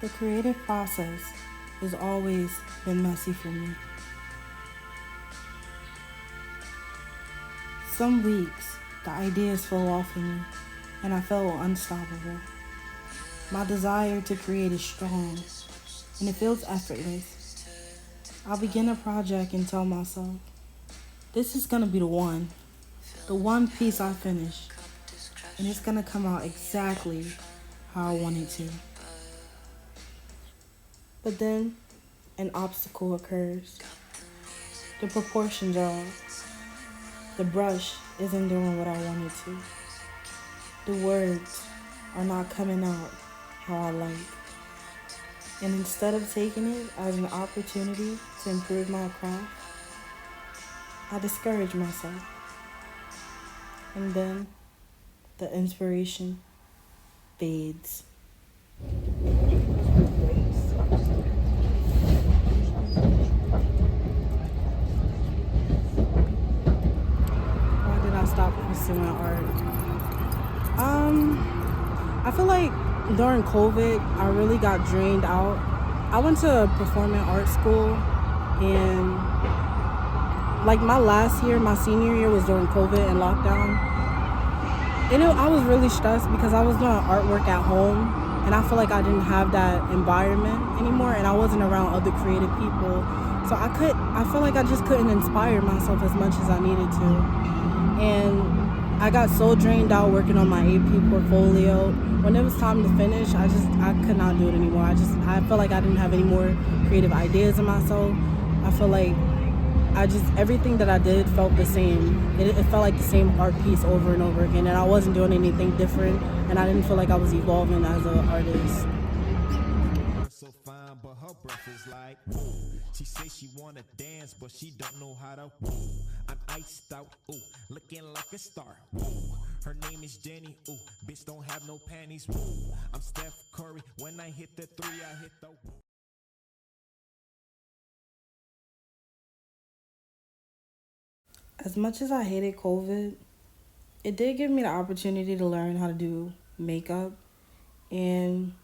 The creative process has always been messy for me. Some weeks, the ideas flow off of me, and I feel unstoppable. My desire to create is strong, and it feels effortless. I'll begin a project and tell myself, this is gonna be the one piece I finish, and it's gonna come out exactly how I want it to. But then an obstacle occurs. The proportions are off. The brush isn't doing what I want it to. The words are not coming out how I like. And instead of taking it as an opportunity to improve my craft, I discourage myself. And then the inspiration fades. Why did I stop pursuing art? I feel like during COVID, I really got drained out. I went to performing arts school, and like my last year, my senior year was during COVID and lockdown. And I was really stressed because I was doing artwork at home, and I feel like I didn't have that environment anymore, and I wasn't around other creative people. So I felt like I just couldn't inspire myself as much as I needed to. And I got so drained out working on my AP portfolio. When it was time to finish, I could not do it anymore. I felt like I didn't have any more creative ideas in myself. I felt like everything that I did felt the same. It felt like the same art piece over and over again, and I wasn't doing anything different, and I didn't feel like I was evolving as an artist. So fine, but her breath is like whoa. She say she wanna dance, but she don't know how to whoa. I'm iced out, ooh, looking like a star. Whoa. Her name is Jenny, ooh, bitch don't have no panties. Whoa. I'm Steph Curry. When I hit the three, I hit the whoa. As much as I hated COVID, it did give me the opportunity to learn how to do makeup. And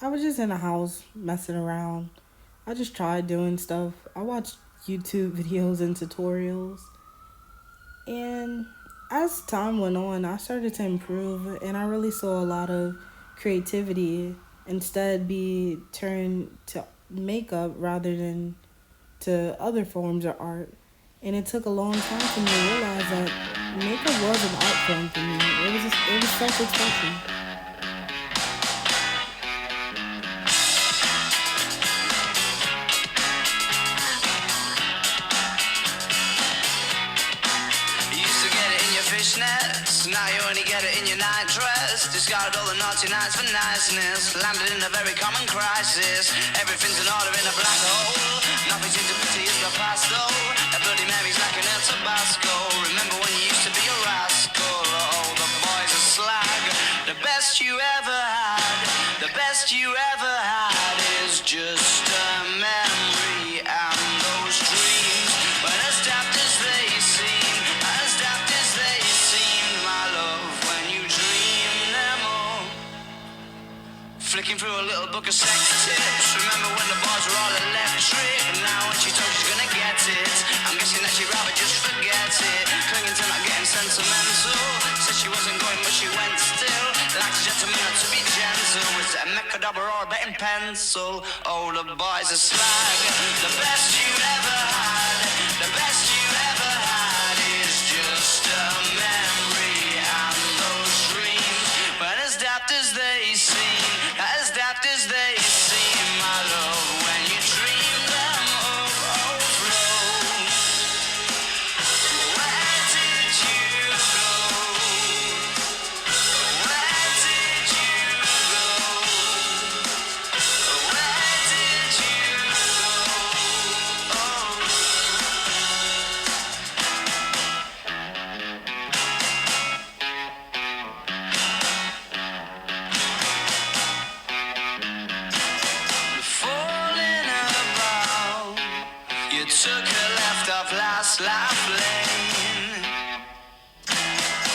I was just in the house messing around. I just tried doing stuff. I watched YouTube videos and tutorials. And as time went on, I started to improve, and I really saw a lot of creativity instead be turned to makeup rather than to other forms of art. And it took a long time for me to realize that makeup was an art form for me. It was self-expression. Now you only get it in your night dress. Discarded all the naughty nights for niceness. Landed in a very common crisis. Everything's in order in a black hole. Nothing seems to pity is the past though. A Bloody Mary's like an El Tabasco. Remember when you used to be a rascal? Oh, the boys are slag. The best you ever had. The best you ever had is just a memory. And those dreams, but as daft as they seem, as daft as they seem, my love, when you dream them all. Flicking through a little book of sex tips. Remember when the bars were all electric? And now when she told she's gonna get it, I'm guessing that she'd rather just forget it. Clinging to not getting sentimental. Said she wasn't going but she went still. Like a gentleman not to be gentle. Was it a Mechadobber or a betting pencil? Oh, the boys are slag. The best you ever had. The best you ever had is just a memory. And those dreams, but as daft as they seem, as daft as they seem, my love, when you dream them overflow. Where did you go? Where did you go? Where did you go? Falling about, you took a left off last life lane,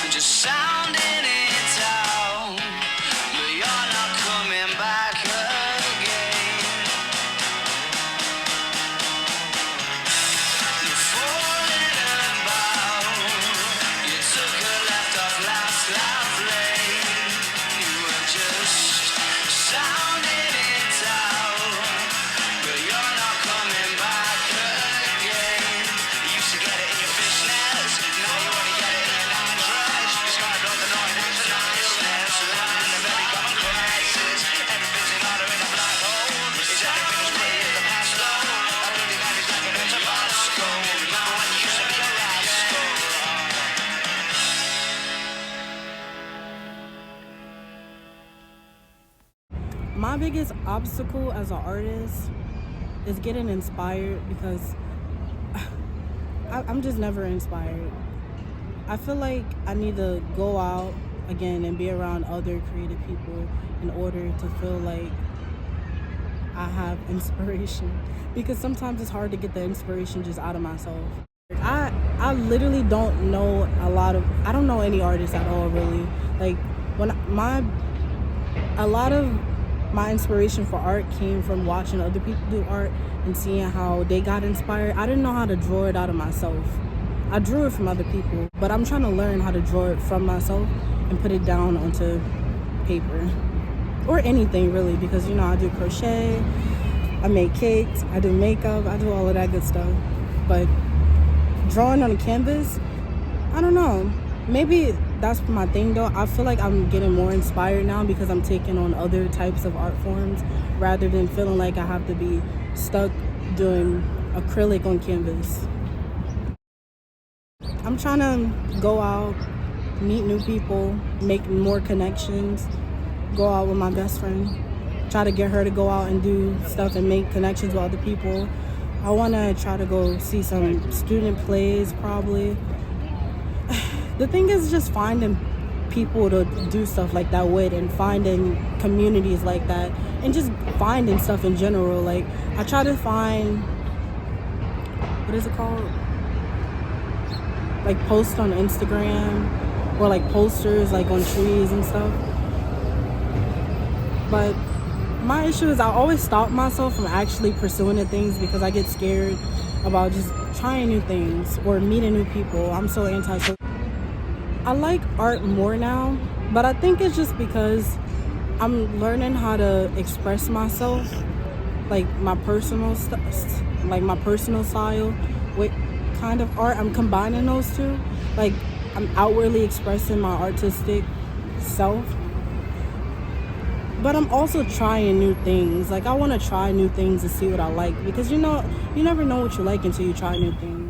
just sounding it out, but you're not coming back again. My biggest obstacle as an artist is getting inspired because I'm just never inspired. I feel like I need to go out again and be around other creative people in order to feel like I have inspiration, because sometimes it's hard to get the inspiration just out of myself. I literally don't know I don't know any artists at all, really. Like a lot of my inspiration for art came from watching other people do art and seeing how they got inspired. I didn't know how to draw it out of myself. I drew it from other people, but I'm trying to learn how to draw it from myself and put it down onto paper or anything really, because I do crochet, I make cakes, I do makeup, I do all of that good stuff. But drawing on a canvas, I don't know. Maybe that's my thing though. I feel like I'm getting more inspired now because I'm taking on other types of art forms rather than feeling like I have to be stuck doing acrylic on canvas. I'm trying to go out, meet new people, make more connections, go out with my best friend, try to get her to go out and do stuff and make connections with other people. I want to try to go see some student plays probably. The thing is just finding people to do stuff like that with, and finding communities like that, and just finding stuff in general. Like I try to find, what is it called? Like posts on Instagram or like posters like on trees and stuff. But my issue is I always stop myself from actually pursuing the things because I get scared about just trying new things or meeting new people. I'm so anti-social. I like art more now, but I think it's just because I'm learning how to express myself, like my personal style with kind of art. I'm combining those two. Like I'm outwardly expressing my artistic self, but I'm also trying new things. Like I want to try new things to see what I like, because you never know what you like until you try new things.